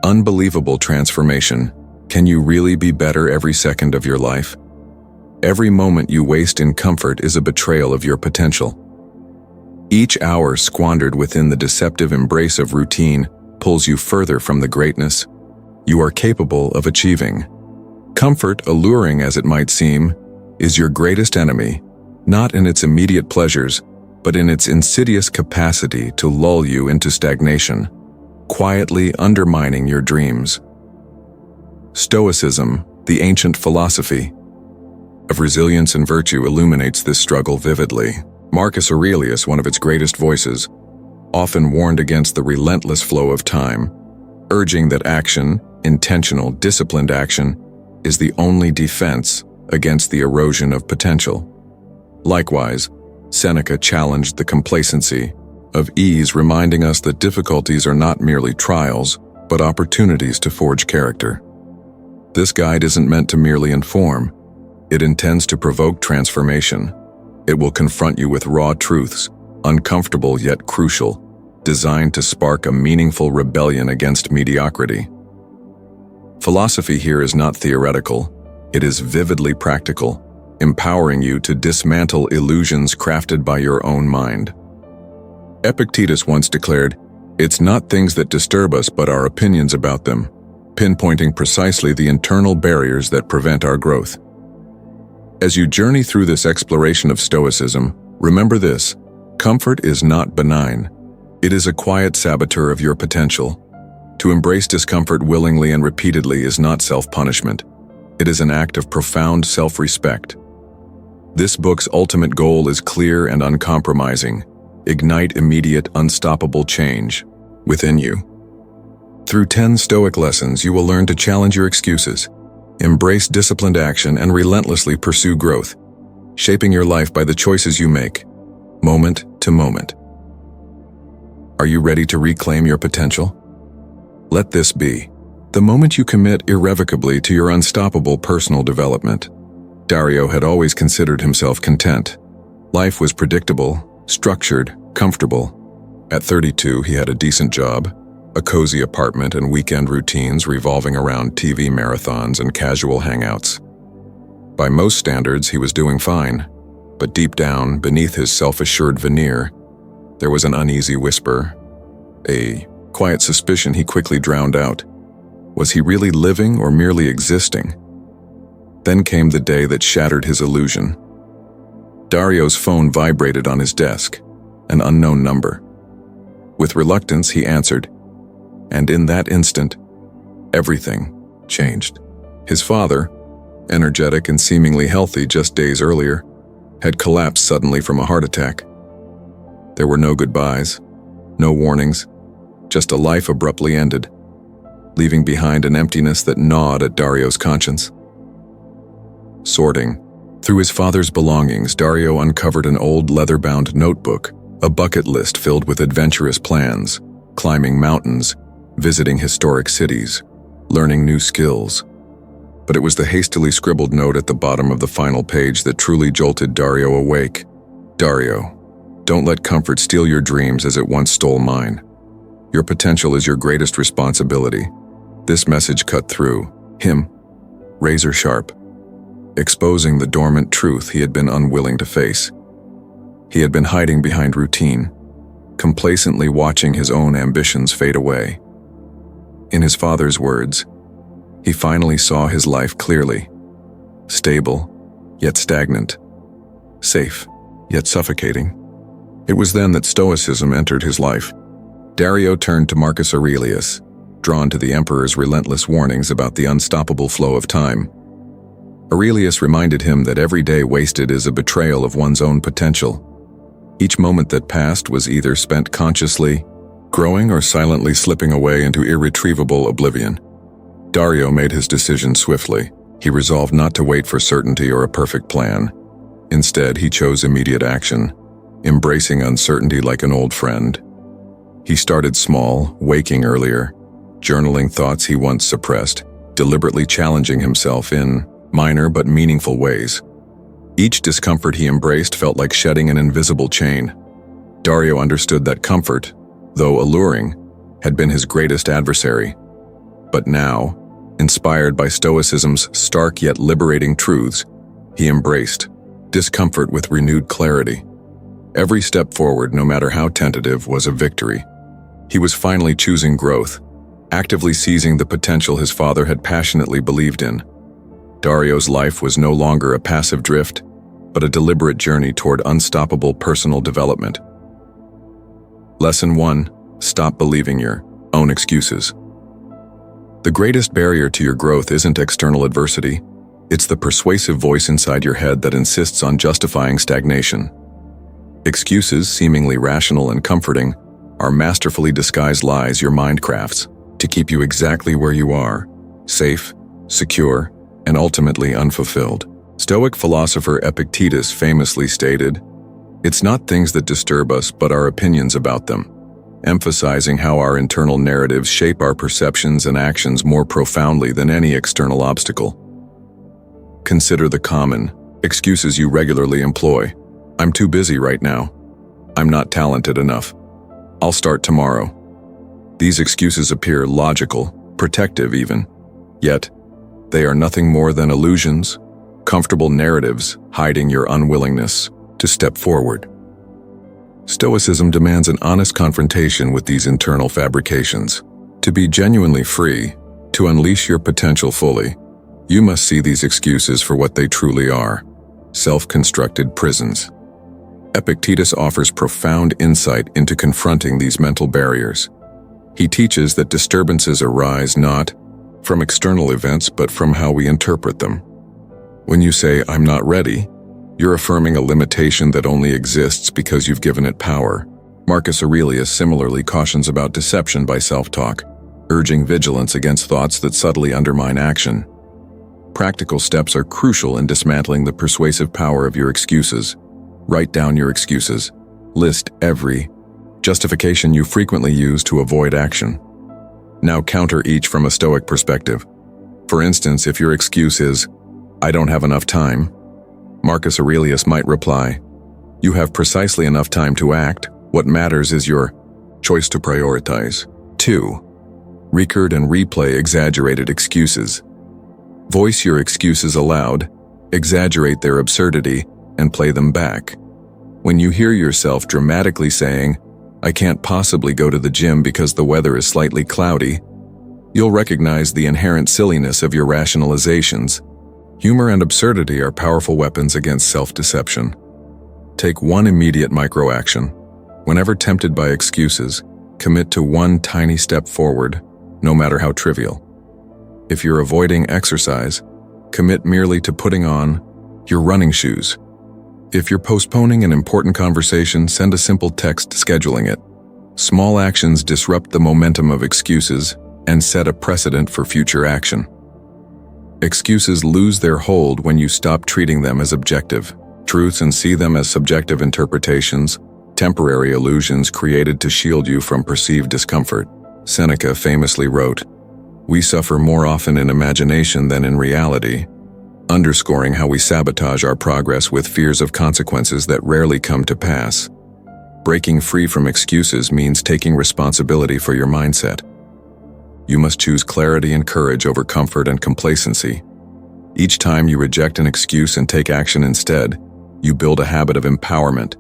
unbelievable transformation. Can you really be better every second of your life? Every moment you waste in comfort is a betrayal of your potential. Each hour squandered within the deceptive embrace of routine pulls you further from the greatness you are capable of achieving. Comfort, alluring as it might seem, is your greatest enemy, not in its immediate pleasures, but in its insidious capacity to lull you into stagnation, quietly undermining your dreams. Stoicism, the ancient philosophy of resilience and virtue, illuminates this struggle vividly. Marcus Aurelius, one of its greatest voices, often warned against the relentless flow of time, urging that action, intentional, disciplined action, is the only defense against the erosion of potential. Likewise, Seneca challenged the complacency of ease, reminding us that difficulties are not merely trials, but opportunities to forge character. This guide isn't meant to merely inform. It intends to provoke transformation. It will confront you with raw truths, uncomfortable yet crucial, designed to spark a meaningful rebellion against mediocrity. Philosophy here is not theoretical. It is vividly practical, empowering you to dismantle illusions crafted by your own mind. Epictetus once declared, "It's not things that disturb us but our opinions about them," pinpointing precisely the internal barriers that prevent our growth. As you journey through this exploration of Stoicism, remember this: comfort is not benign. It is a quiet saboteur of your potential. To embrace discomfort willingly and repeatedly is not self-punishment. It is an act of profound self-respect. This book's ultimate goal is clear and uncompromising: ignite immediate, unstoppable change within you. Through 10 Stoic lessons, you will learn to challenge your excuses, embrace disciplined action, and relentlessly pursue growth, shaping your life by the choices you make, moment to moment. Are you ready to reclaim your potential? Let this be the moment you commit irrevocably to your unstoppable personal development. Daario had always considered himself content. Life was predictable, structured, comfortable. At 32, he had a decent job, a cozy apartment, and weekend routines revolving around TV marathons and casual hangouts. By most standards, he was doing fine, but deep down, beneath his self-assured veneer, there was an uneasy whisper, a quiet suspicion he quickly drowned out. Was he really living or merely existing? Then came the day that shattered his illusion. Daario's phone vibrated on his desk, an unknown number. With reluctance, he answered, and in that instant, everything changed. His father, energetic and seemingly healthy just days earlier, had collapsed suddenly from a heart attack. There were no goodbyes, no warnings, just a life abruptly ended, leaving behind an emptiness that gnawed at Daario's conscience. Sorting through his father's belongings, Daario uncovered an old leather-bound notebook, a bucket list filled with adventurous plans, climbing mountains, visiting historic cities, learning new skills. But it was the hastily scribbled note at the bottom of the final page that truly jolted Daario awake. Daario, don't let comfort steal your dreams as it once stole mine. Your potential is your greatest responsibility. This message cut through him, razor sharp, exposing the dormant truth he had been unwilling to face. He had been hiding behind routine, complacently watching his own ambitions fade away. In his father's words, he finally saw his life clearly: stable, yet stagnant; safe, yet suffocating. It was then that Stoicism entered his life. Daario turned to Marcus Aurelius, drawn to the emperor's relentless warnings about the unstoppable flow of time. Aurelius reminded him that every day wasted is a betrayal of one's own potential. Each moment that passed was either spent consciously growing or silently slipping away into irretrievable oblivion. Daario made his decision swiftly. He resolved not to wait for certainty or a perfect plan. Instead, he chose immediate action, embracing uncertainty like an old friend. He started small, waking earlier, journaling thoughts he once suppressed, deliberately challenging himself in minor but meaningful ways. Each discomfort he embraced felt like shedding an invisible chain. Daario understood that comfort, though alluring, had been his greatest adversary. But now, inspired by Stoicism's stark yet liberating truths, he embraced discomfort with renewed clarity. Every step forward, no matter how tentative, was a victory. He was finally choosing growth, actively seizing the potential his father had passionately believed in. Daario's life was no longer a passive drift, but a deliberate journey toward unstoppable personal development. Lesson 1. Stop believing your own excuses. The greatest barrier to your growth isn't external adversity. It's the persuasive voice inside your head that insists on justifying stagnation. Excuses, seemingly rational and comforting, are masterfully disguised lies your mind crafts to keep you exactly where you are, safe, secure, and ultimately unfulfilled. Stoic philosopher Epictetus famously stated, "It's not things that disturb us, but our opinions about them," emphasizing how our internal narratives shape our perceptions and actions more profoundly than any external obstacle. Consider the common excuses you regularly employ. "I'm too busy right now." "I'm not talented enough." "I'll start tomorrow." These excuses appear logical, protective even, yet they are nothing more than illusions, comfortable narratives hiding your unwillingness to step forward. Stoicism demands an honest confrontation with these internal fabrications. To be genuinely free, to unleash your potential fully, you must see these excuses for what they truly are: self-constructed prisons. Epictetus offers profound insight into confronting these mental barriers. He teaches that disturbances arise not from external events but from how we interpret them. When you say, "I'm not ready," you're affirming a limitation that only exists because you've given it power. Marcus Aurelius similarly cautions about deception by self-talk, urging vigilance against thoughts that subtly undermine action. Practical steps are crucial in dismantling the persuasive power of your excuses. Write down your excuses. List every justification you frequently use to avoid action. Now counter each from a Stoic perspective. For instance, if your excuse is, "I don't have enough time," Marcus Aurelius might reply, "You have precisely enough time to act. What matters is your choice to prioritize." 2. Record and replay exaggerated excuses. Voice your excuses aloud, exaggerate their absurdity, and play them back. When you hear yourself dramatically saying, "I can't possibly go to the gym because the weather is slightly cloudy," you'll recognize the inherent silliness of your rationalizations. Humor and absurdity are powerful weapons against self-deception. Take one immediate micro-action. Whenever tempted by excuses, commit to one tiny step forward, no matter how trivial. If you're avoiding exercise, commit merely to putting on your running shoes. If you're postponing an important conversation, send a simple text scheduling it. Small actions disrupt the momentum of excuses and set a precedent for future action. Excuses lose their hold when you stop treating them as objective truths and see them as subjective interpretations, temporary illusions created to shield you from perceived discomfort. Seneca famously wrote, "We suffer more often in imagination than in reality," underscoring how we sabotage our progress with fears of consequences that rarely come to pass. Breaking free from excuses means taking responsibility for your mindset. You must choose clarity and courage over comfort and complacency. Each time you reject an excuse and take action instead, you build a habit of empowerment,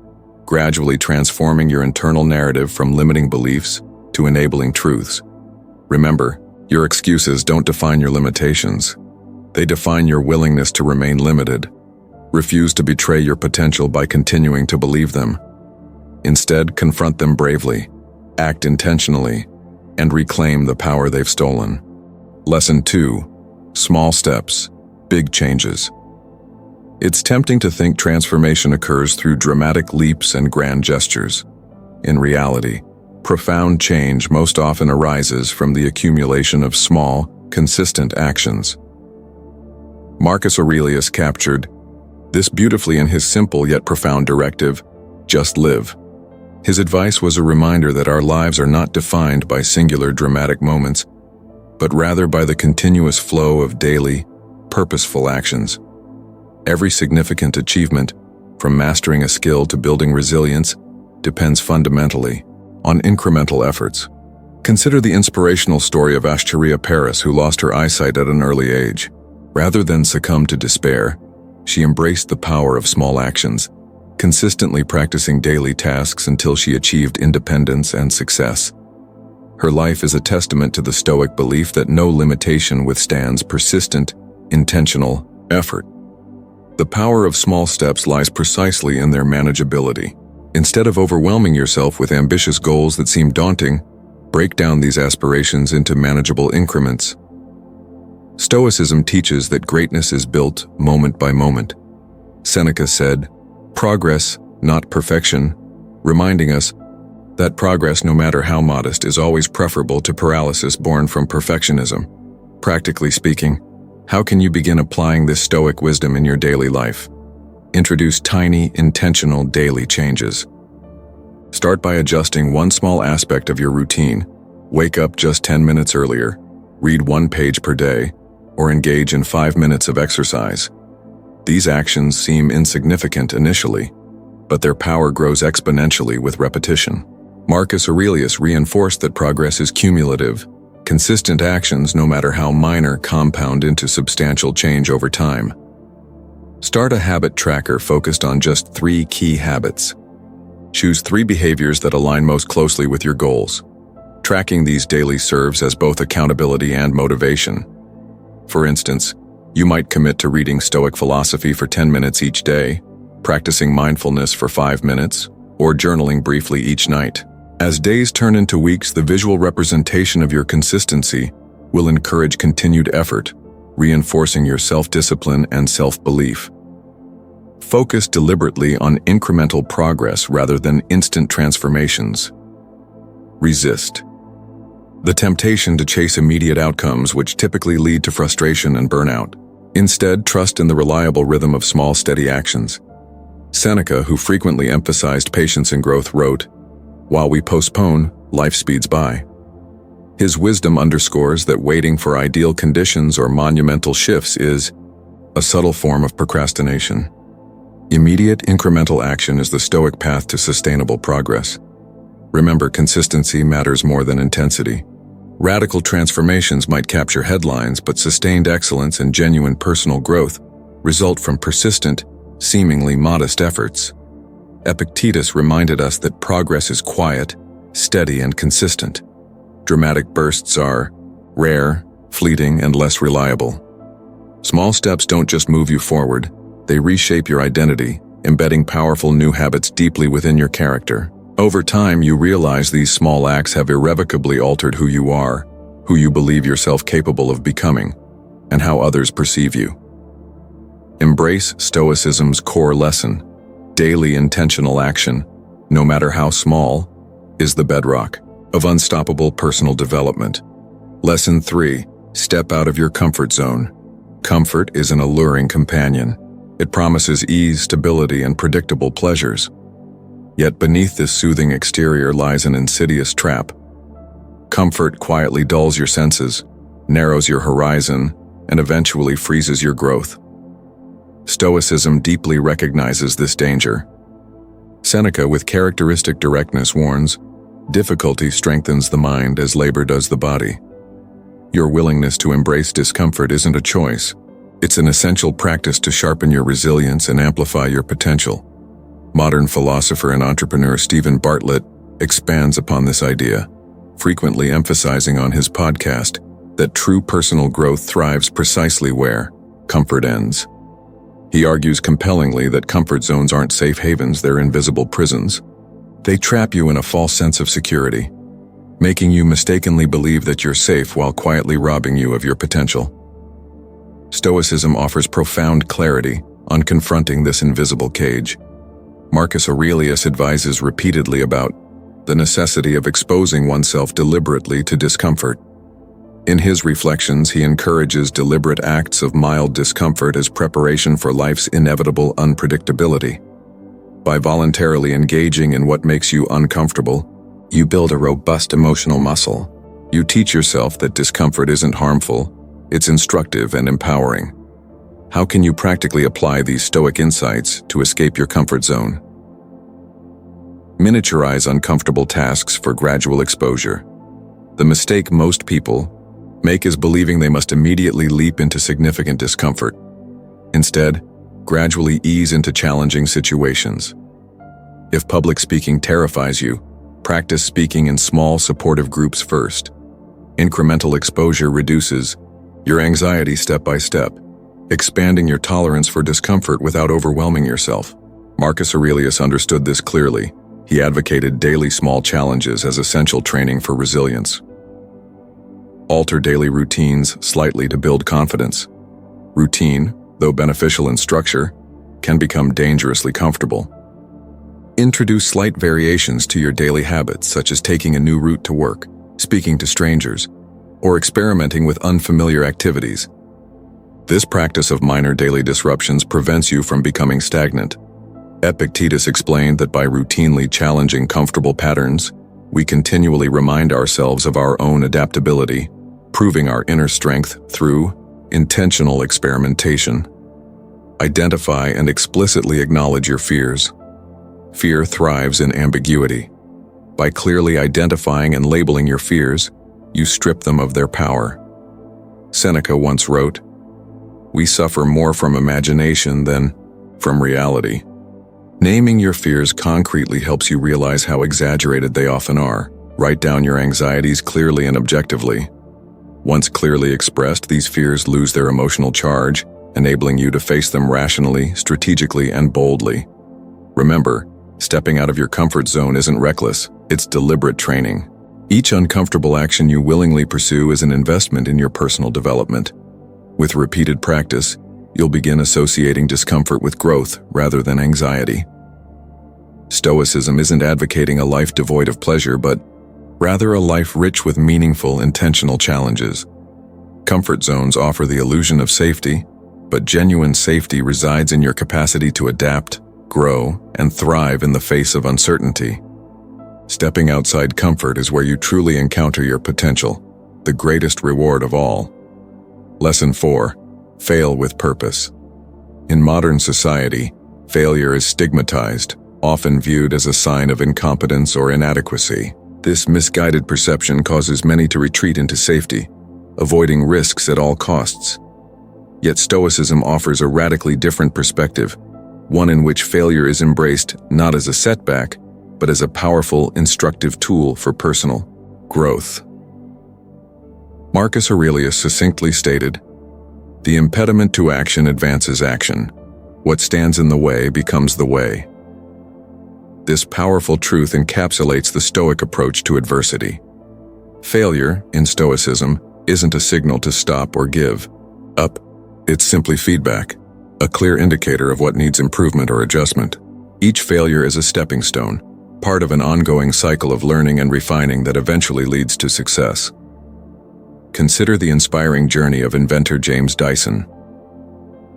gradually transforming your internal narrative from limiting beliefs to enabling truths. Remember, your excuses don't define your limitations. They define your willingness to remain limited. Refuse to betray your potential by continuing to believe them. Instead, confront them bravely, act intentionally, and reclaim the power they've stolen. Lesson 2. Small steps, big changes. It's tempting to think transformation occurs through dramatic leaps and grand gestures. In reality, profound change most often arises from the accumulation of small, consistent actions. Marcus Aurelius captured this beautifully in his simple yet profound directive, "Just live." His advice was a reminder that our lives are not defined by singular dramatic moments, but rather by the continuous flow of daily, purposeful actions. Every significant achievement, from mastering a skill to building resilience, depends fundamentally on incremental efforts. Consider the inspirational story of Ashtaria Paris, who lost her eyesight at an early age. Rather than succumb to despair, she embraced the power of small actions, consistently practicing daily tasks until she achieved independence and success. Her life is a testament to the Stoic belief that no limitation withstands persistent, intentional effort. The power of small steps lies precisely in their manageability. Instead of overwhelming yourself with ambitious goals that seem daunting, break down these aspirations into manageable increments. Stoicism teaches that greatness is built moment by moment. Seneca said, "Progress, not perfection," reminding us that progress, no matter how modest, is always preferable to paralysis born from perfectionism. Practically speaking, how can you begin applying this Stoic wisdom in your daily life? Introduce tiny, intentional daily changes. Start by adjusting one small aspect of your routine. Wake up just 10 minutes earlier, read 1 page per day, or engage in 5 minutes of exercise. These actions seem insignificant initially, but their power grows exponentially with repetition. Marcus Aurelius reinforced that progress is cumulative. Consistent actions, no matter how minor, compound into substantial change over time. Start a habit tracker focused on just 3 key habits. Choose 3 behaviors that align most closely with your goals. Tracking these daily serves as both accountability and motivation. For instance, you might commit to reading Stoic philosophy for 10 minutes each day, practicing mindfulness for 5 minutes, or journaling briefly each night. As days turn into weeks, the visual representation of your consistency will encourage continued effort, reinforcing your self-discipline and self-belief. Focus deliberately on incremental progress rather than instant transformations. Resist the temptation to chase immediate outcomes, which typically lead to frustration and burnout. Instead, trust in the reliable rhythm of small, steady actions. Seneca, who frequently emphasized patience and growth, wrote, "While we postpone, life speeds by." His wisdom underscores that waiting for ideal conditions or monumental shifts is a subtle form of procrastination. Immediate, incremental action is the Stoic path to sustainable progress. Remember, consistency matters more than intensity. Radical transformations might capture headlines, but sustained excellence and genuine personal growth result from persistent, seemingly modest efforts. Epictetus reminded us that progress is quiet, steady, and consistent. Dramatic bursts are rare, fleeting, and less reliable. Small steps don't just move you forward, they reshape your identity, embedding powerful new habits deeply within your character. Over time, you realize these small acts have irrevocably altered who you are, who you believe yourself capable of becoming, and how others perceive you. Embrace Stoicism's core lesson. Daily intentional action, no matter how small, is the bedrock of unstoppable personal development. Lesson 3. Step out of your comfort zone. Comfort is an alluring companion. It promises ease, stability, and predictable pleasures. Yet beneath this soothing exterior lies an insidious trap. Comfort quietly dulls your senses, narrows your horizon, and eventually freezes your growth. Stoicism deeply recognizes this danger. Seneca, with characteristic directness, warns, "Difficulty strengthens the mind as labor does the body." Your willingness to embrace discomfort isn't a choice. It's an essential practice to sharpen your resilience and amplify your potential. Modern philosopher and entrepreneur Stephen Bartlett expands upon this idea, frequently emphasizing on his podcast that true personal growth thrives precisely where comfort ends. He argues compellingly that comfort zones aren't safe havens, they're invisible prisons. They trap you in a false sense of security, making you mistakenly believe that you're safe while quietly robbing you of your potential. Stoicism offers profound clarity on confronting this invisible cage. Marcus Aurelius advises repeatedly about the necessity of exposing oneself deliberately to discomfort. In his reflections, he encourages deliberate acts of mild discomfort as preparation for life's inevitable unpredictability. By voluntarily engaging in what makes you uncomfortable, you build a robust emotional muscle. You teach yourself that discomfort isn't harmful, it's instructive and empowering. How can you practically apply these Stoic insights to escape your comfort zone? Miniaturize uncomfortable tasks for gradual exposure. The mistake most people make is believing they must immediately leap into significant discomfort. Instead, gradually ease into challenging situations. If public speaking terrifies you, practice speaking in small, supportive groups first. Incremental exposure reduces your anxiety step by step, expanding your tolerance for discomfort without overwhelming yourself. Marcus Aurelius understood this clearly. He advocated daily small challenges as essential training for resilience. Alter daily routines slightly to build confidence. Routine, though beneficial in structure, can become dangerously comfortable. Introduce slight variations to your daily habits, such as taking a new route to work, speaking to strangers, or experimenting with unfamiliar activities. This practice of minor daily disruptions prevents you from becoming stagnant. Epictetus explained that by routinely challenging comfortable patterns, we continually remind ourselves of our own adaptability, proving our inner strength through intentional experimentation. Identify and explicitly acknowledge your fears. Fear thrives in ambiguity. By clearly identifying and labeling your fears, you strip them of their power. Seneca once wrote, "We suffer more from imagination than from reality." Naming your fears concretely helps you realize how exaggerated they often are. Write down your anxieties clearly and objectively. Once clearly expressed, these fears lose their emotional charge, enabling you to face them rationally, strategically, and boldly. Remember, stepping out of your comfort zone isn't reckless, it's deliberate training. Each uncomfortable action you willingly pursue is an investment in your personal development. With repeated practice, you'll begin associating discomfort with growth rather than anxiety. Stoicism isn't advocating a life devoid of pleasure, but rather a life rich with meaningful, intentional challenges. Comfort zones offer the illusion of safety, but genuine safety resides in your capacity to adapt, grow, and thrive in the face of uncertainty. Stepping outside comfort is where you truly encounter your potential, the greatest reward of all. Lesson 4. Fail with purpose. In modern society, failure is stigmatized, often viewed as a sign of incompetence or inadequacy. This misguided perception causes many to retreat into safety, avoiding risks at all costs. Yet Stoicism offers a radically different perspective, one in which failure is embraced not as a setback, but as a powerful, instructive tool for personal growth. Marcus Aurelius succinctly stated, "The impediment to action advances action. What stands in the way becomes the way." This powerful truth encapsulates the Stoic approach to adversity. Failure, in Stoicism, isn't a signal to stop or give up. It's simply feedback, a clear indicator of what needs improvement or adjustment. Each failure is a stepping stone, part of an ongoing cycle of learning and refining that eventually leads to success. Consider the inspiring journey of inventor James Dyson.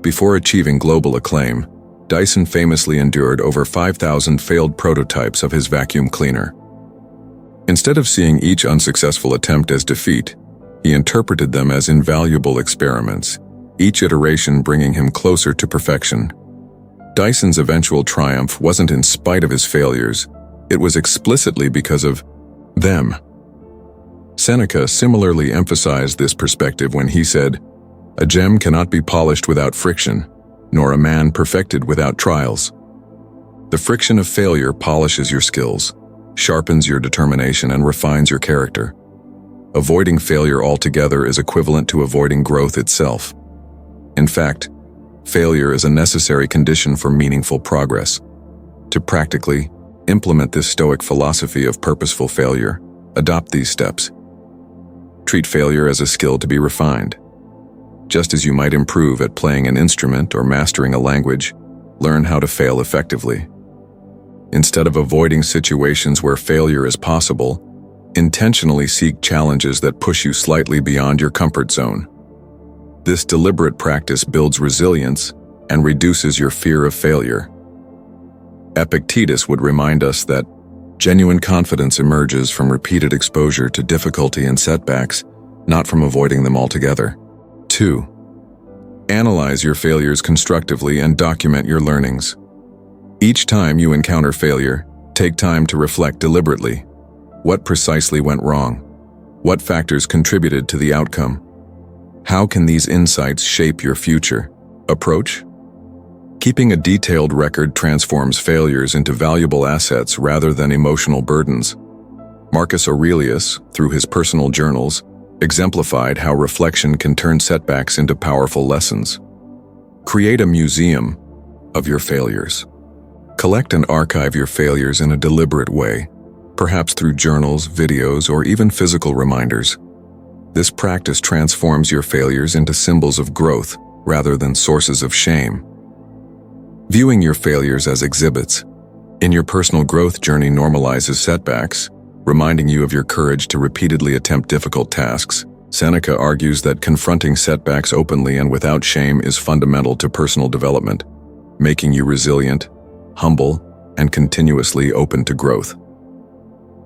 Before achieving global acclaim, Dyson famously endured over 5,000 failed prototypes of his vacuum cleaner. Instead of seeing each unsuccessful attempt as defeat, he interpreted them as invaluable experiments, each iteration bringing him closer to perfection. Dyson's eventual triumph wasn't in spite of his failures, it was explicitly because of them. Seneca similarly emphasized this perspective when he said, "A gem cannot be polished without friction, nor a man perfected without trials." The friction of failure polishes your skills, sharpens your determination, and refines your character. Avoiding failure altogether is equivalent to avoiding growth itself. In fact, failure is a necessary condition for meaningful progress. To practically implement this Stoic philosophy of purposeful failure, adopt these steps. Treat failure as a skill to be refined. Just as you might improve at playing an instrument or mastering a language, learn how to fail effectively. Instead of avoiding situations where failure is possible, intentionally seek challenges that push you slightly beyond your comfort zone. This deliberate practice builds resilience and reduces your fear of failure. Epictetus would remind us that genuine confidence emerges from repeated exposure to difficulty and setbacks, not from avoiding them altogether. 2. Analyze your failures constructively and document your learnings. Each time you encounter failure, take time to reflect deliberately. What precisely went wrong? What factors contributed to the outcome? How can these insights shape your future? Approach? Keeping a detailed record transforms failures into valuable assets rather than emotional burdens. Marcus Aurelius, through his personal journals, exemplified how reflection can turn setbacks into powerful lessons. Create a museum of your failures. Collect and archive your failures in a deliberate way, perhaps through journals, videos, or even physical reminders. This practice transforms your failures into symbols of growth rather than sources of shame. Viewing your failures as exhibits in your personal growth journey normalizes setbacks, reminding you of your courage to repeatedly attempt difficult tasks. Seneca argues that confronting setbacks openly and without shame is fundamental to personal development, making you resilient, humble, and continuously open to growth.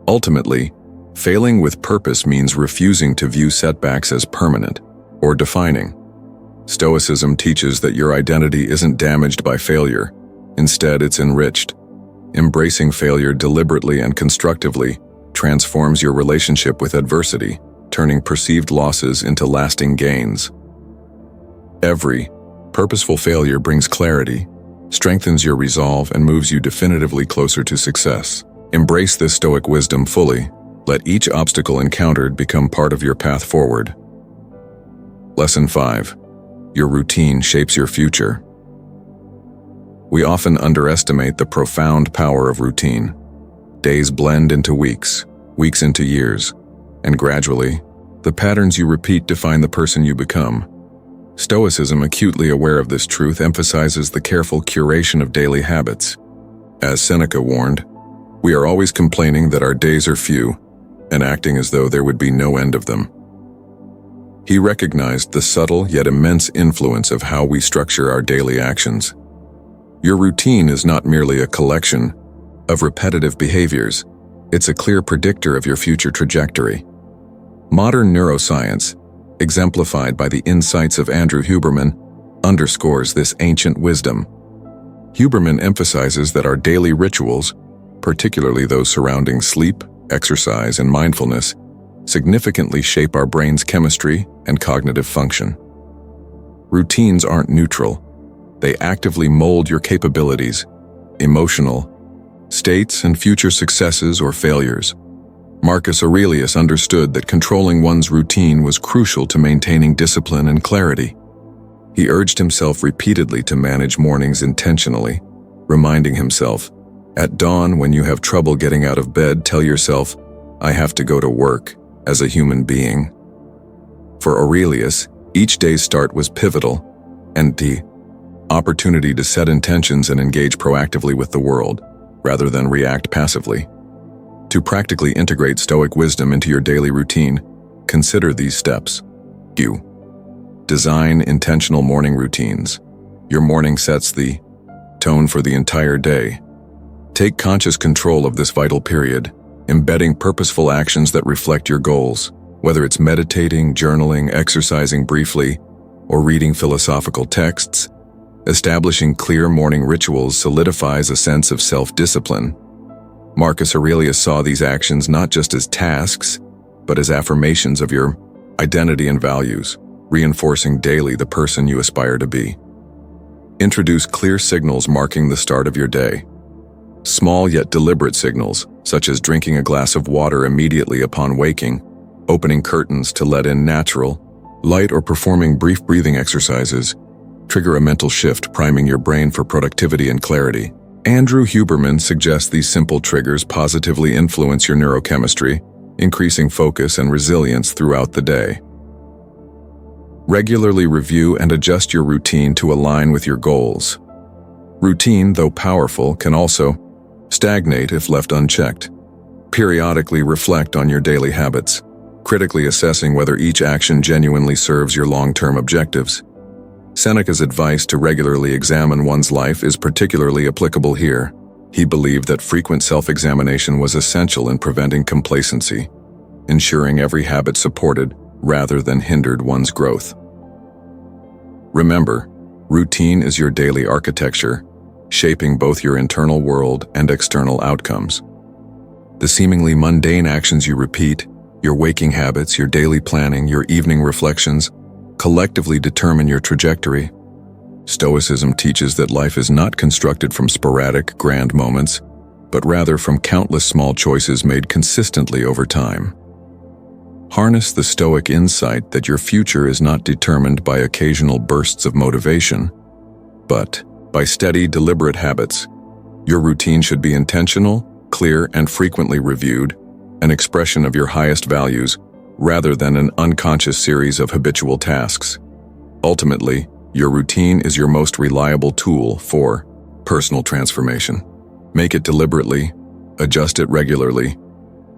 Ultimately, failing with purpose means refusing to view setbacks as permanent or defining. Stoicism teaches that your identity isn't damaged by failure. Instead, it's enriched. Embracing failure deliberately and constructively transforms your relationship with adversity, turning perceived losses into lasting gains. Every purposeful failure brings clarity, strengthens your resolve, and moves you definitively closer to success. Embrace this Stoic wisdom fully. Let each obstacle encountered become part of your path forward. Lesson 5. Your routine shapes your future. We often underestimate the profound power of routine. Days blend into weeks, weeks into years, and gradually, the patterns you repeat define the person you become. Stoicism, acutely aware of this truth, emphasizes the careful curation of daily habits. As Seneca warned, we are always complaining that our days are few, and acting as though there would be no end of them. He recognized the subtle yet immense influence of how we structure our daily actions. Your routine is not merely a collection of repetitive behaviors, it's a clear predictor of your future trajectory. Modern neuroscience, exemplified by the insights of Andrew Huberman, underscores this ancient wisdom. Huberman emphasizes that our daily rituals, particularly those surrounding sleep, exercise, and mindfulness, significantly shape our brain's chemistry and cognitive function. Routines aren't neutral. They actively mold your capabilities, emotional states, and future successes or failures. Marcus Aurelius understood that controlling one's routine was crucial to maintaining discipline and clarity. He urged himself repeatedly to manage mornings intentionally, reminding himself, "At dawn, when you have trouble getting out of bed, tell yourself, 'I have to go to work,' as a human being." For Aurelius, each day's start was pivotal, and the opportunity to set intentions and engage proactively with the world, rather than react passively. To practically integrate Stoic wisdom into your daily routine, consider these steps. Design intentional morning routines. Your morning sets the tone for the entire day. Take conscious control of this vital period, embedding purposeful actions that reflect your goals, whether it's meditating, journaling, exercising briefly, or reading philosophical texts. Establishing clear morning rituals solidifies a sense of self-discipline. Marcus Aurelius saw these actions not just as tasks, but as affirmations of your identity and values, reinforcing daily the person you aspire to be. Introduce clear signals marking the start of your day. Small yet deliberate signals, such as drinking a glass of water immediately upon waking, opening curtains to let in natural light, or performing brief breathing exercises, trigger a mental shift, priming your brain for productivity and clarity. Andrew Huberman suggests these simple triggers positively influence your neurochemistry, increasing focus and resilience throughout the day. Regularly review and adjust your routine to align with your goals. Routine, though powerful, can also stagnate if left unchecked. Periodically reflect on your daily habits, critically assessing whether each action genuinely serves your long-term objectives. Seneca's advice to regularly examine one's life is particularly applicable here. He believed that frequent self-examination was essential in preventing complacency, ensuring every habit supported rather than hindered one's growth. Remember, routine is your daily architecture, shaping both your internal world and external outcomes. The seemingly mundane actions you repeat, Your waking habits, your daily planning, your evening reflections collectively determine your trajectory. Stoicism teaches that life is not constructed from sporadic, grand moments, but rather from countless small choices made consistently over time. Harness the Stoic insight that your future is not determined by occasional bursts of motivation, but by steady, deliberate habits. Your routine should be intentional, clear, and frequently reviewed, an expression of your highest values, rather than an unconscious series of habitual tasks. Ultimately, your routine is your most reliable tool for personal transformation. Make it deliberately, adjust it regularly,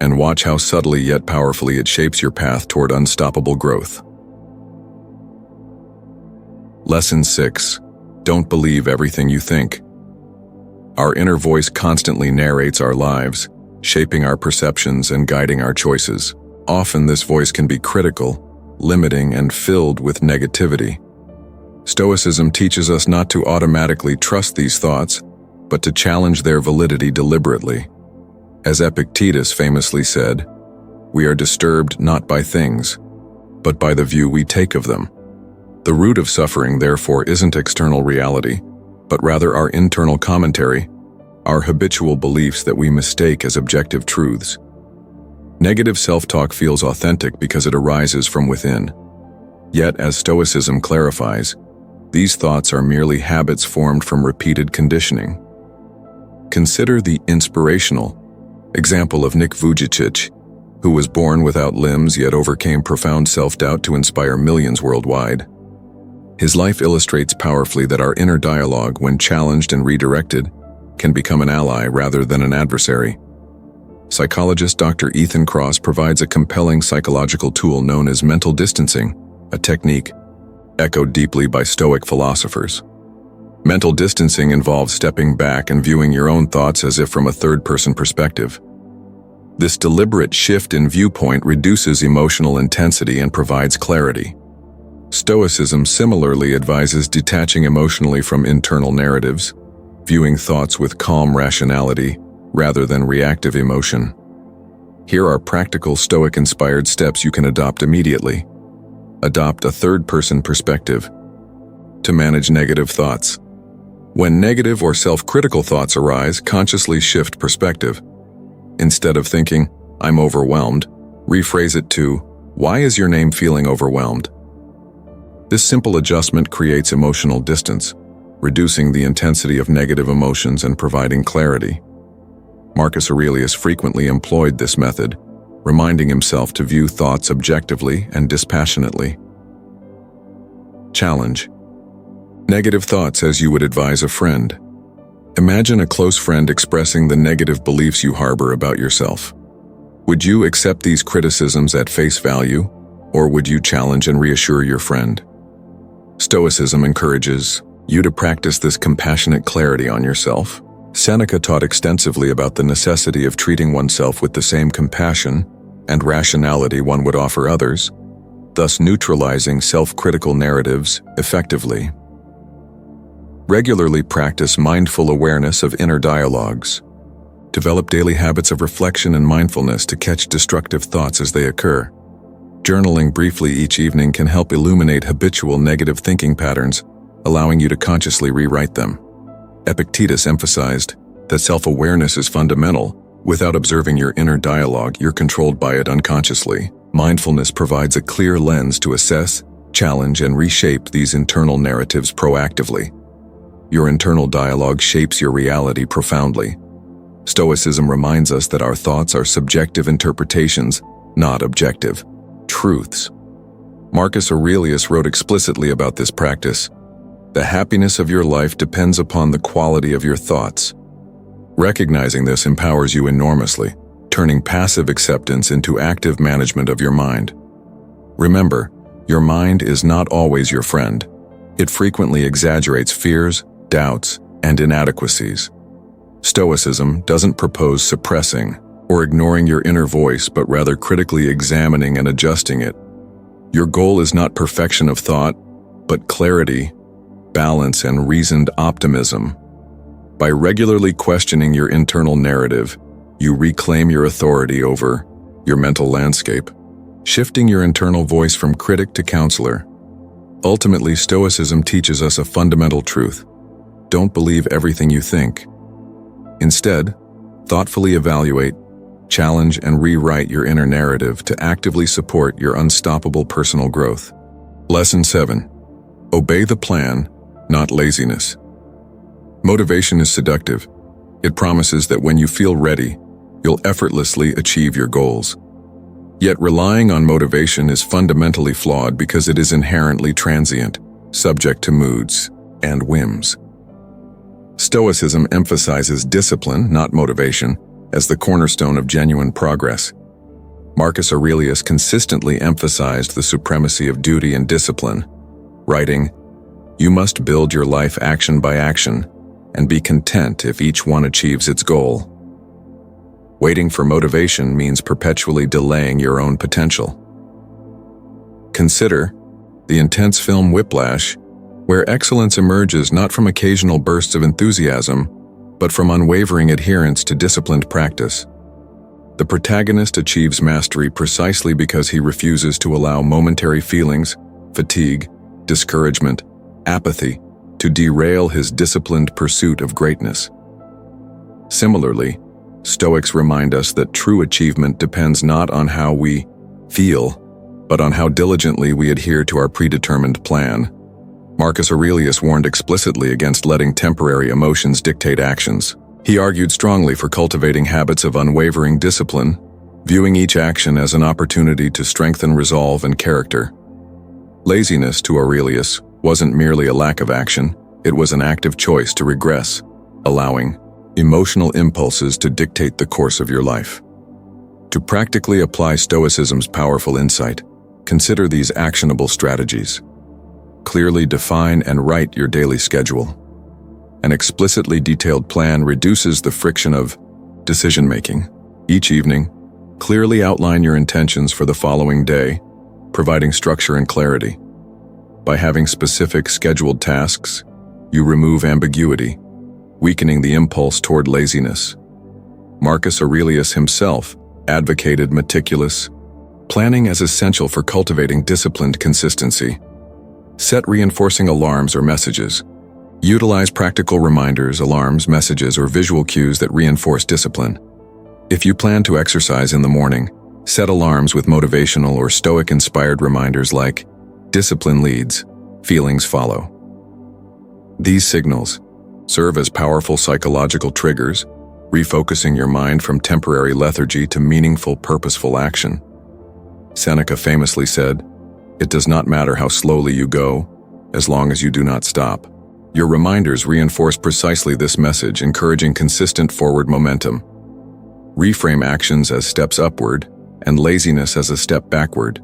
and watch how subtly yet powerfully it shapes your path toward unstoppable growth. Lesson 6. Don't believe everything you think. Our inner voice constantly narrates our lives, shaping our perceptions and guiding our choices. Often this voice can be critical, limiting, and filled with negativity. Stoicism teaches us not to automatically trust these thoughts, but to challenge their validity deliberately. As Epictetus famously said, "We are disturbed not by things, but by the view we take of them." The root of suffering, therefore, isn't external reality, but rather our internal commentary, our habitual beliefs that we mistake as objective truths. Negative self-talk feels authentic because it arises from within. Yet, as Stoicism clarifies, these thoughts are merely habits formed from repeated conditioning. Consider the inspirational example of Nick Vujicic, who was born without limbs yet overcame profound self-doubt to inspire millions worldwide. His life illustrates powerfully that our inner dialogue, when challenged and redirected, can become an ally rather than an adversary. Psychologist Dr. Ethan Kross provides a compelling psychological tool known as mental distancing, a technique echoed deeply by Stoic philosophers. Mental distancing involves stepping back and viewing your own thoughts as if from a third-person perspective. This deliberate shift in viewpoint reduces emotional intensity and provides clarity. Stoicism similarly advises detaching emotionally from internal narratives, viewing thoughts with calm rationality rather than reactive emotion. Here are practical Stoic-inspired steps you can adopt immediately. Adopt a third-person perspective. To manage negative thoughts. When negative or self-critical thoughts arise, consciously shift perspective. Instead of thinking, "I'm overwhelmed," rephrase it to, "Why is your name feeling overwhelmed?" This simple adjustment creates emotional distance, reducing the intensity of negative emotions and providing clarity. Marcus Aurelius frequently employed this method, reminding himself to view thoughts objectively and dispassionately. Challenge. Negative thoughts as you would advise a friend. Imagine a close friend expressing the negative beliefs you harbor about yourself. Would you accept these criticisms at face value, or would you challenge and reassure your friend? Stoicism encourages you to practice this compassionate clarity on yourself. Seneca taught extensively about the necessity of treating oneself with the same compassion and rationality one would offer others, thus neutralizing self-critical narratives effectively. Regularly practice mindful awareness of inner dialogues. Develop daily habits of reflection and mindfulness to catch destructive thoughts as they occur. Journaling briefly each evening can help illuminate habitual negative thinking patterns, allowing you to consciously rewrite them. Epictetus emphasized that self-awareness is fundamental. Without observing your inner dialogue, you're controlled by it unconsciously. Mindfulness provides a clear lens to assess, challenge, and reshape these internal narratives proactively. Your internal dialogue shapes your reality profoundly. Stoicism reminds us that our thoughts are subjective interpretations, not objective truths. Marcus Aurelius wrote explicitly about this practice. The happiness of your life depends upon the quality of your thoughts. Recognizing this empowers you enormously, turning passive acceptance into active management of your mind. Remember, your mind is not always your friend. It frequently exaggerates fears, doubts, and inadequacies. Stoicism doesn't propose suppressing or ignoring your inner voice, but rather critically examining and adjusting it. Your goal is not perfection of thought, but clarity, balance, and reasoned optimism. By regularly questioning your internal narrative, you reclaim your authority over your mental landscape. shifting your internal voice from critic to counselor. Ultimately, Stoicism teaches us a fundamental truth. Don't believe everything you think. Instead, thoughtfully evaluate, challenge, and rewrite your inner narrative to actively support your unstoppable personal growth. Lesson 7. Obey the plan, not laziness. Motivation is seductive. It promises that when you feel ready, you'll effortlessly achieve your goals. Yet relying on motivation is fundamentally flawed because it is inherently transient, subject to moods and whims. Stoicism emphasizes discipline, not motivation, as the cornerstone of genuine progress. Marcus Aurelius consistently emphasized the supremacy of duty and discipline, writing, "You must build your life action by action, and be content if each one achieves its goal." Waiting for motivation means perpetually delaying your own potential. Consider the intense film Whiplash, where excellence emerges not from occasional bursts of enthusiasm, but from unwavering adherence to disciplined practice. The protagonist achieves mastery precisely because he refuses to allow momentary feelings, fatigue, discouragement, apathy, to derail his disciplined pursuit of greatness. Similarly, Stoics remind us that true achievement depends not on how we feel, but on how diligently we adhere to our predetermined plan. Marcus Aurelius warned explicitly against letting temporary emotions dictate actions. He argued strongly for cultivating habits of unwavering discipline, viewing each action as an opportunity to strengthen resolve and character. Laziness, to Aurelius, wasn't merely a lack of action, it was an active choice to regress, allowing emotional impulses to dictate the course of your life. To practically apply Stoicism's powerful insight, consider these actionable strategies. Clearly define and write your daily schedule. An explicitly detailed plan reduces the friction of decision-making. Each evening, clearly outline your intentions for the following day, providing structure and clarity. By having specific scheduled tasks, you remove ambiguity, weakening the impulse toward laziness. Marcus Aurelius himself advocated meticulous planning as essential for cultivating disciplined consistency. Set reinforcing alarms or messages. Utilize practical reminders, alarms, messages, or visual cues that reinforce discipline. If you plan to exercise in the morning, set alarms with motivational or Stoic-inspired reminders like, "Discipline leads, feelings follow." These signals serve as powerful psychological triggers, refocusing your mind from temporary lethargy to meaningful, purposeful action. Seneca famously said, "It does not matter how slowly you go, as long as you do not stop." Your reminders reinforce precisely this message, encouraging consistent forward momentum. Reframe actions as steps upward and laziness as a step backward.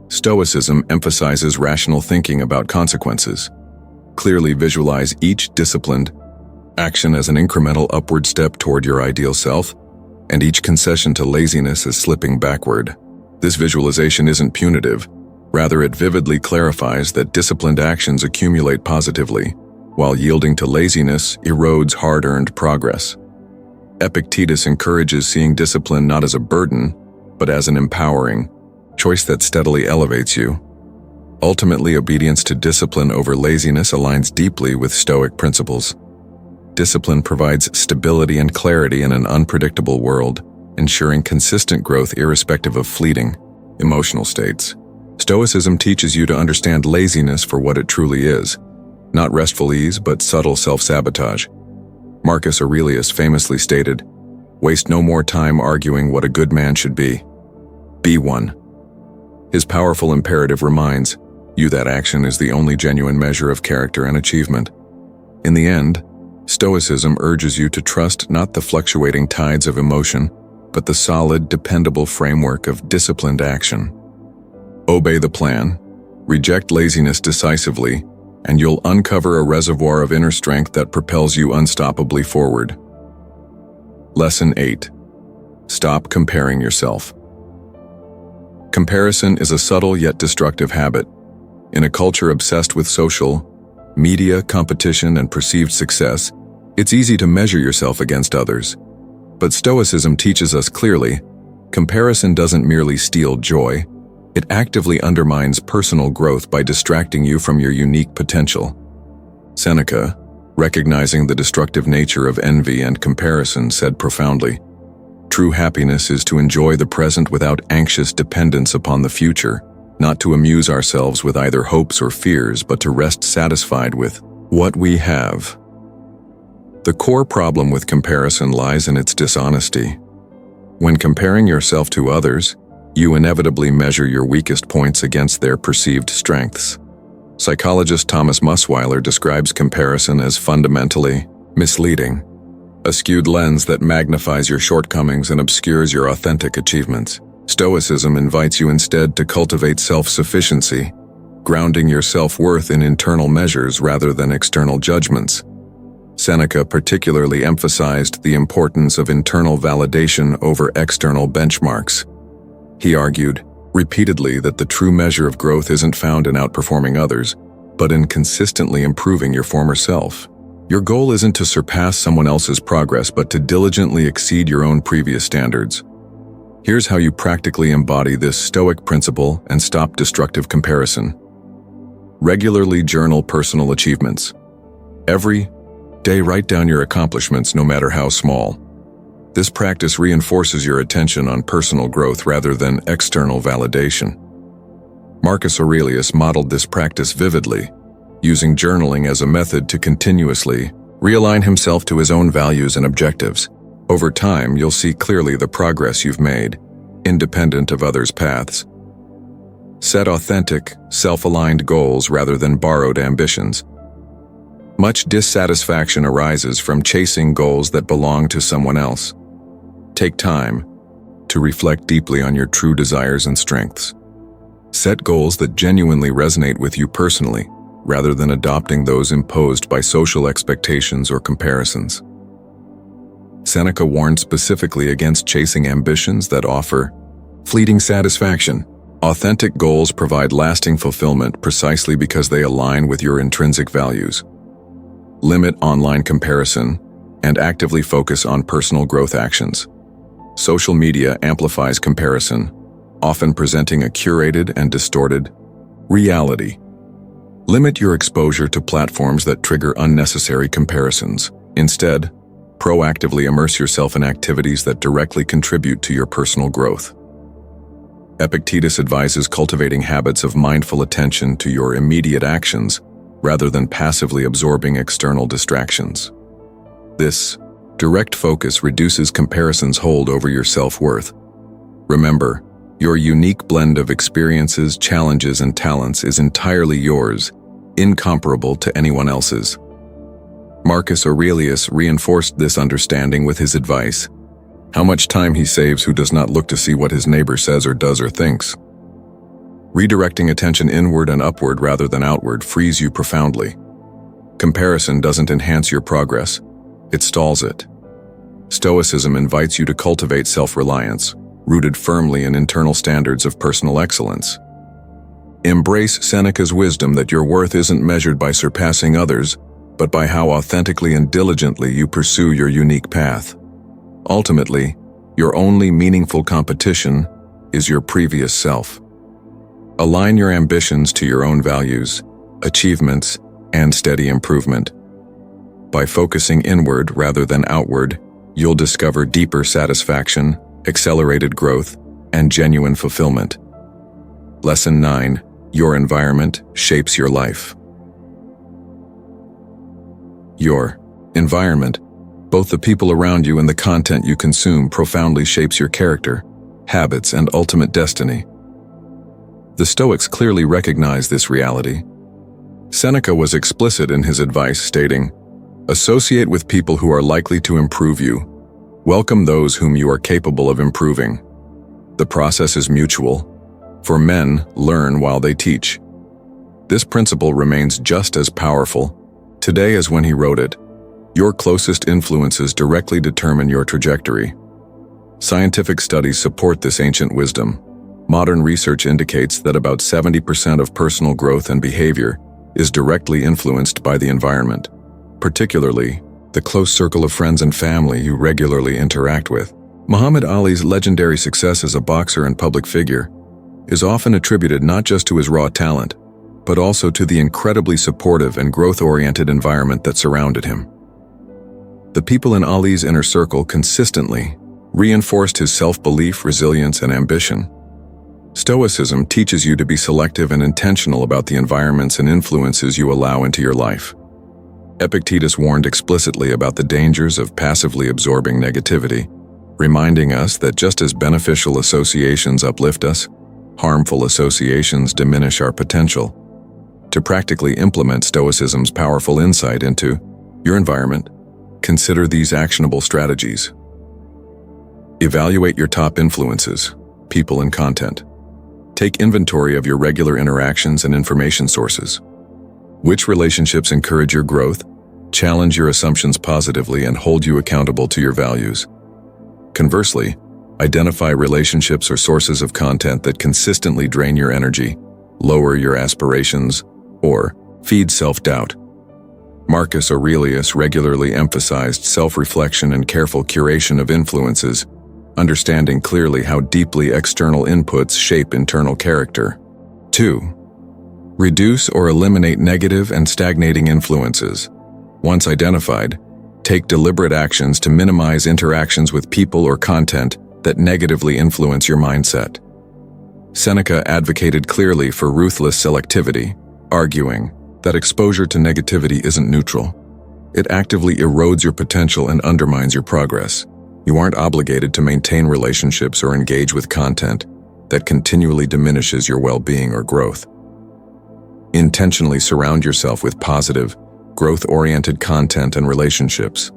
Stoicism emphasizes rational thinking about consequences. Clearly visualize each disciplined action as an incremental upward step toward your ideal self, and each concession to laziness as slipping backward. This visualization isn't punitive. Rather, it vividly clarifies that disciplined actions accumulate positively, while yielding to laziness erodes hard-earned progress. Epictetus encourages seeing discipline not as a burden, but as an empowering choice that steadily elevates you. Ultimately, obedience to discipline over laziness aligns deeply with Stoic principles. Discipline provides stability and clarity in an unpredictable world, ensuring consistent growth irrespective of fleeting emotional states. Stoicism teaches you to understand laziness for what it truly is, not restful ease, but subtle self-sabotage. Marcus Aurelius famously stated, "Waste no more time arguing what a good man should be. Be one." His powerful imperative reminds you that action is the only genuine measure of character and achievement. In the end, Stoicism urges you to trust not the fluctuating tides of emotion, but the solid, dependable framework of disciplined action. Obey the plan, reject laziness decisively, and you'll uncover a reservoir of inner strength that propels you unstoppably forward. Lesson 8. Stop comparing yourself. Comparison is a subtle yet destructive habit. In a culture obsessed with social media, competition, and perceived success, it's easy to measure yourself against others. But Stoicism teaches us clearly, comparison doesn't merely steal joy, It actively undermines personal growth by distracting you from your unique potential. Seneca, recognizing the destructive nature of envy and comparison, said profoundly, "True happiness is to enjoy the present without anxious dependence upon the future, not to amuse ourselves with either hopes or fears, but to rest satisfied with what we have." The core problem with comparison lies in its dishonesty. When comparing yourself to others, you inevitably measure your weakest points against their perceived strengths. Psychologist Thomas Musweiler describes comparison as fundamentally misleading, a skewed lens that magnifies your shortcomings and obscures your authentic achievements. Stoicism invites you instead to cultivate self-sufficiency, grounding your self-worth in internal measures rather than external judgments. Seneca particularly emphasized the importance of internal validation over external benchmarks. He argued repeatedly that the true measure of growth isn't found in outperforming others, but in consistently improving your former self. Your goal isn't to surpass someone else's progress, but to diligently exceed your own previous standards. Here's how you practically embody this Stoic principle and stop destructive comparison. Regularly journal personal achievements. Every day, write down your accomplishments, no matter how small. This practice reinforces your attention on personal growth rather than external validation. Marcus Aurelius modeled this practice vividly, using journaling as a method to continuously realign himself to his own values and objectives. Over time, you'll see clearly the progress you've made, independent of others' paths. Set authentic, self-aligned goals rather than borrowed ambitions. Much dissatisfaction arises from chasing goals that belong to someone else. Take time to reflect deeply on your true desires and strengths. Set goals that genuinely resonate with you personally, rather than adopting those imposed by social expectations or comparisons. Seneca warned specifically against chasing ambitions that offer fleeting satisfaction. Authentic goals provide lasting fulfillment precisely because they align with your intrinsic values. Limit online comparison and actively focus on personal growth actions. Social media amplifies comparison, often presenting a curated and distorted reality. Limit your exposure to platforms that trigger unnecessary comparisons. Instead, proactively immerse yourself in activities that directly contribute to your personal growth. Epictetus advises cultivating habits of mindful attention to your immediate actions rather than passively absorbing external distractions. This direct focus reduces comparison's hold over your self-worth. Remember, your unique blend of experiences, challenges, and talents is entirely yours, incomparable to anyone else's. Marcus Aurelius reinforced this understanding with his advice: "How much time he saves who does not look to see what his neighbor says or does or thinks." Redirecting attention inward and upward rather than outward frees you profoundly. Comparison doesn't enhance your progress, it stalls it. Stoicism invites you to cultivate self-reliance, rooted firmly in internal standards of personal excellence. Embrace Seneca's wisdom that your worth isn't measured by surpassing others, but by how authentically and diligently you pursue your unique path. Ultimately, your only meaningful competition is your previous self. Align your ambitions to your own values, achievements, and steady improvement. By focusing inward rather than outward, you'll discover deeper satisfaction, accelerated growth, and genuine fulfillment. Lesson 9. Your environment shapes your life. Your environment, both the people around you and the content you consume, profoundly shapes your character, habits, and ultimate destiny. The Stoics clearly recognize this reality. Seneca was explicit in his advice, stating, "Associate with people who are likely to improve you. Welcome those whom you are capable of improving. The process is mutual, for men learn while they teach." This principle remains just as powerful today as when he wrote it. Your closest influences directly determine your trajectory. Scientific studies support this ancient wisdom. Modern research indicates that about 70% of personal growth and behavior is directly influenced by the environment, particularly the close circle of friends and family you regularly interact with. Muhammad Ali's legendary success as a boxer and public figure is often attributed not just to his raw talent, but also to the incredibly supportive and growth-oriented environment that surrounded him. The people in Ali's inner circle consistently reinforced his self-belief, resilience, and ambition. Stoicism teaches you to be selective and intentional about the environments and influences you allow into your life. Epictetus warned explicitly about the dangers of passively absorbing negativity, reminding us that just as beneficial associations uplift us, harmful associations diminish our potential. To practically implement Stoicism's powerful insight into your environment, consider these actionable strategies. Evaluate your top influences, people and content. Take inventory of your regular interactions and information sources. Which relationships encourage your growth, challenge your assumptions positively, and hold you accountable to your values? Conversely, identify relationships or sources of content that consistently drain your energy, lower your aspirations, or feed self-doubt. Marcus Aurelius regularly emphasized self-reflection and careful curation of influences, understanding clearly how deeply external inputs shape internal character. 2. Reduce or eliminate negative and stagnating influences. Once identified, take deliberate actions to minimize interactions with people or content that negatively influence your mindset. Seneca advocated clearly for ruthless selectivity, arguing that exposure to negativity isn't neutral. It actively erodes your potential and undermines your progress. You aren't obligated to maintain relationships or engage with content that continually diminishes your well-being or growth. Intentionally surround yourself with positive, growth-oriented content and relationships.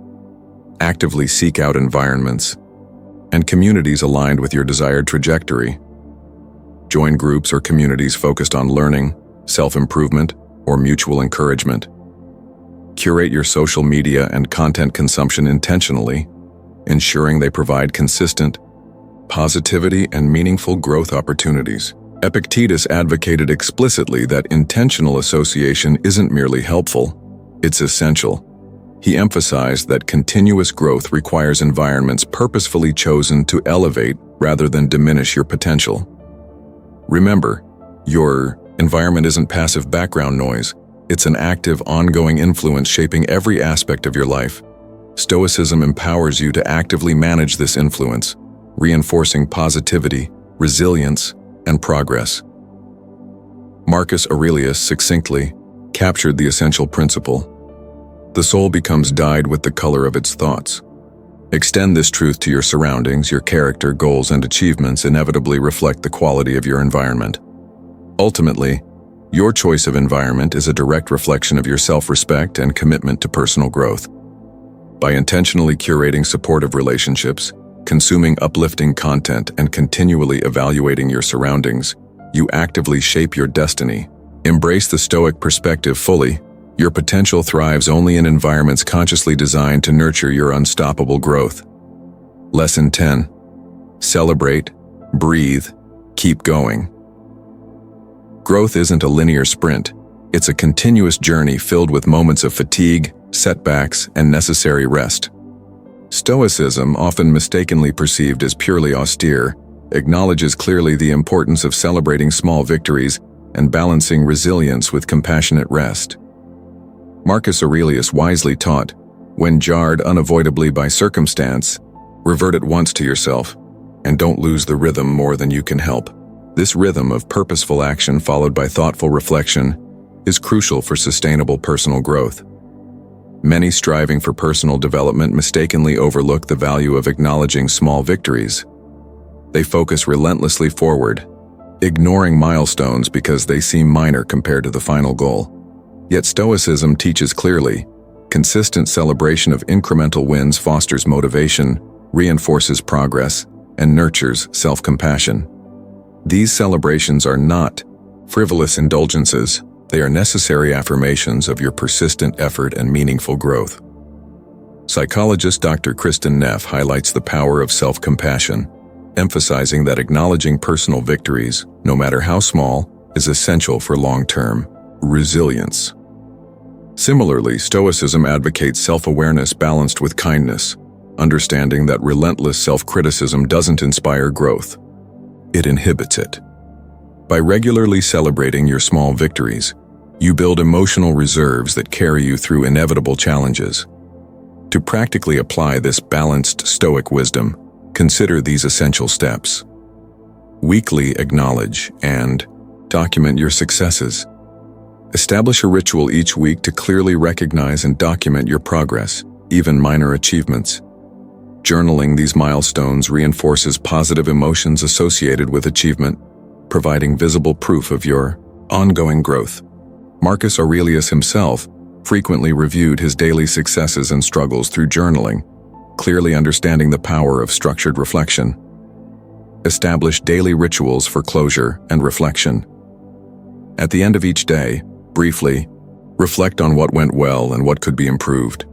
Actively seek out environments and communities aligned with your desired trajectory. Join groups or communities focused on learning, self-improvement, or mutual encouragement. Curate your social media and content consumption intentionally, ensuring they provide consistent positivity and meaningful growth opportunities. Epictetus advocated explicitly that intentional association isn't merely helpful, it's essential. He emphasized that continuous growth requires environments purposefully chosen to elevate rather than diminish your potential. Remember, your environment isn't passive background noise, it's an active, ongoing influence shaping every aspect of your life. Stoicism empowers you to actively manage this influence, reinforcing positivity, resilience, and progress. Marcus Aurelius succinctly captured the essential principle. The soul becomes dyed with the color of its thoughts. Extend this truth to your surroundings. Your character, goals, and achievements inevitably reflect the quality of your environment. Ultimately, your choice of environment is a direct reflection of your self-respect and commitment to personal growth. By intentionally curating supportive relationships, consuming uplifting content, and continually evaluating your surroundings, you actively shape your destiny. Embrace the Stoic perspective fully. Your potential thrives only in environments consciously designed to nurture your unstoppable growth. Lesson 10. Celebrate, breathe, keep going. Growth isn't a linear sprint. It's a continuous journey filled with moments of fatigue, setbacks, and necessary rest. Stoicism, often mistakenly perceived as purely austere, acknowledges clearly the importance of celebrating small victories and balancing resilience with compassionate rest. Marcus Aurelius wisely taught, when jarred unavoidably by circumstance, revert at once to yourself, and don't lose the rhythm more than you can help. This rhythm of purposeful action followed by thoughtful reflection is crucial for sustainable personal growth. Many striving for personal development mistakenly overlook the value of acknowledging small victories. They focus relentlessly forward, ignoring milestones because they seem minor compared to the final goal. Yet Stoicism teaches clearly, consistent celebration of incremental wins fosters motivation, reinforces progress, and nurtures self-compassion. These celebrations are not frivolous indulgences. They are necessary affirmations of your persistent effort and meaningful growth. Psychologist Dr. Kristen Neff highlights the power of self-compassion, emphasizing that acknowledging personal victories, no matter how small, is essential for long-term resilience. Similarly, Stoicism advocates self-awareness balanced with kindness, understanding that relentless self-criticism doesn't inspire growth. It inhibits it. By regularly celebrating your small victories, you build emotional reserves that carry you through inevitable challenges. To practically apply this balanced Stoic wisdom, consider these essential steps. Weekly acknowledge and document your successes. Establish a ritual each week to clearly recognize and document your progress, even minor achievements. Journaling these milestones reinforces positive emotions associated with achievement, providing visible proof of your ongoing growth. Marcus Aurelius himself frequently reviewed his daily successes and struggles through journaling, clearly understanding the power of structured reflection. Establish daily rituals for closure and reflection. At the end of each day, briefly, reflect on what went well and what could be improved.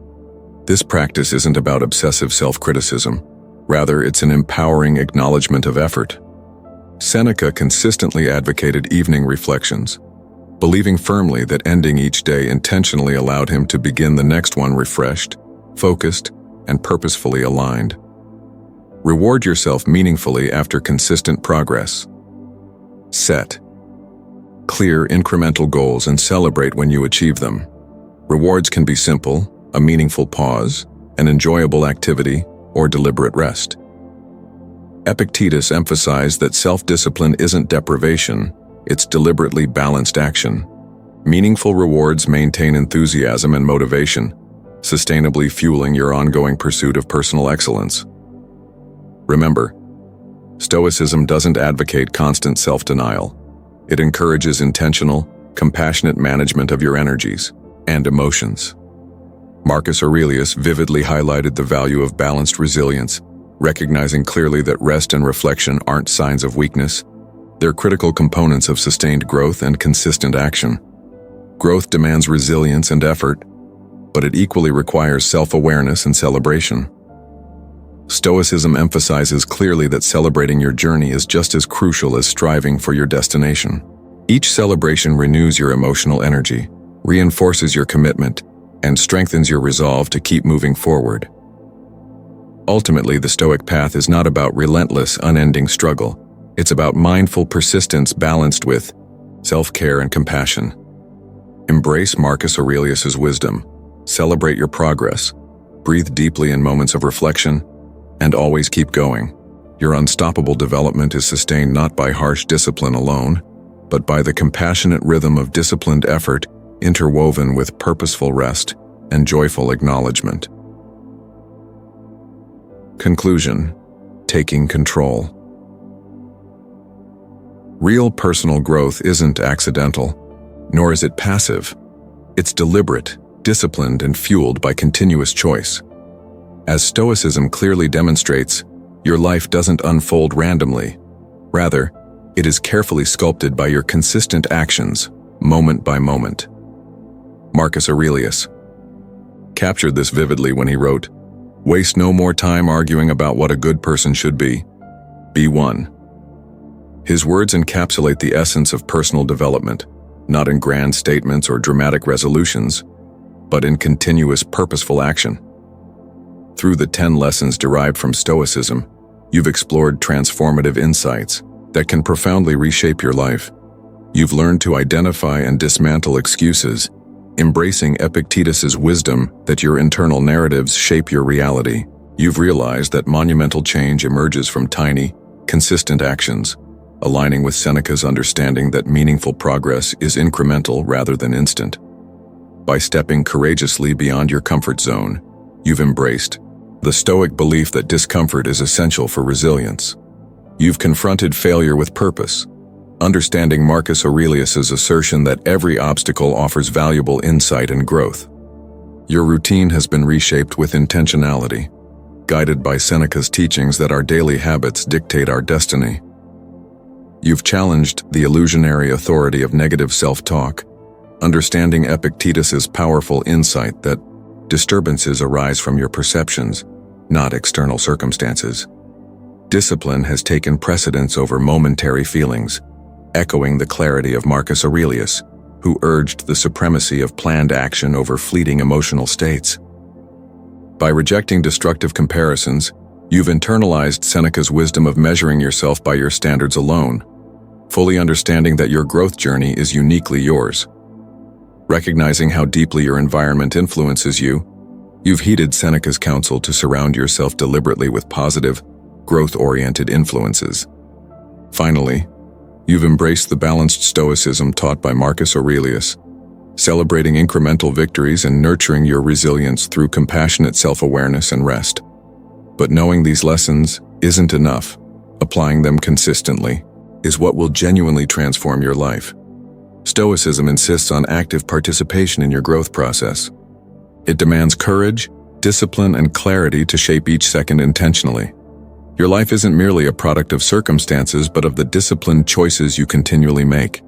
This practice isn't about obsessive self-criticism. Rather, it's an empowering acknowledgement of effort. Seneca consistently advocated evening reflections, believing firmly that ending each day intentionally allowed him to begin the next one refreshed, focused, and purposefully aligned. Reward yourself meaningfully after consistent progress. Set clear, incremental goals and celebrate when you achieve them. Rewards can be simple, a meaningful pause, an enjoyable activity, or deliberate rest. Epictetus emphasized that self-discipline isn't deprivation, it's deliberately balanced action. Meaningful rewards maintain enthusiasm and motivation, sustainably fueling your ongoing pursuit of personal excellence. Remember, Stoicism doesn't advocate constant self-denial. It encourages intentional, compassionate management of your energies and emotions. Marcus Aurelius vividly highlighted the value of balanced resilience, recognizing clearly that rest and reflection aren't signs of weakness. They're critical components of sustained growth and consistent action. Growth demands resilience and effort, but it equally requires self-awareness and celebration. Stoicism emphasizes clearly that celebrating your journey is just as crucial as striving for your destination. Each celebration renews your emotional energy, reinforces your commitment, and strengthens your resolve to keep moving forward. Ultimately, the Stoic path is not about relentless, unending struggle. It's about mindful persistence balanced with self-care and compassion. Embrace Marcus Aurelius's wisdom, celebrate your progress, breathe deeply in moments of reflection, and always keep going. Your unstoppable development is sustained not by harsh discipline alone, but by the compassionate rhythm of disciplined effort interwoven with purposeful rest and joyful acknowledgement. Conclusion: taking control. Real personal growth isn't accidental, nor is it passive. It's deliberate, disciplined, and fueled by continuous choice. As Stoicism clearly demonstrates, your life doesn't unfold randomly. Rather, it is carefully sculpted by your consistent actions, moment by moment. Marcus Aurelius captured this vividly when he wrote, "Waste no more time arguing about what a good person should be. Be one." His words encapsulate the essence of personal development, not in grand statements or dramatic resolutions, but in continuous purposeful action. Through the 10 lessons derived from Stoicism, you've explored transformative insights that can profoundly reshape your life. You've learned to identify and dismantle excuses, embracing Epictetus's wisdom that your internal narratives shape your reality. You've realized that monumental change emerges from tiny, consistent actions, aligning with Seneca's understanding that meaningful progress is incremental rather than instant. By stepping courageously beyond your comfort zone, you've embraced the Stoic belief that discomfort is essential for resilience. You've confronted failure with purpose, understanding Marcus Aurelius's assertion that every obstacle offers valuable insight and growth. Your routine has been reshaped with intentionality, guided by Seneca's teachings that our daily habits dictate our destiny. You've challenged the illusionary authority of negative self-talk, understanding Epictetus's powerful insight that disturbances arise from your perceptions, not external circumstances. Discipline has taken precedence over momentary feelings, echoing the clarity of Marcus Aurelius, who urged the supremacy of planned action over fleeting emotional states. By rejecting destructive comparisons, you've internalized Seneca's wisdom of measuring yourself by your standards alone, fully understanding that your growth journey is uniquely yours. Recognizing how deeply your environment influences you, you've heeded Seneca's counsel to surround yourself deliberately with positive, growth-oriented influences. Finally, you've embraced the balanced Stoicism taught by Marcus Aurelius, celebrating incremental victories and nurturing your resilience through compassionate self-awareness and rest. But knowing these lessons isn't enough. Applying them consistently is what will genuinely transform your life. Stoicism insists on active participation in your growth process. It demands courage, discipline, and clarity to shape each second intentionally. Your life isn't merely a product of circumstances, but of the disciplined choices you continually make.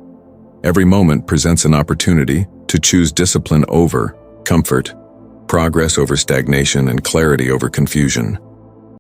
Every moment presents an opportunity to choose discipline over comfort, progress over stagnation, and clarity over confusion.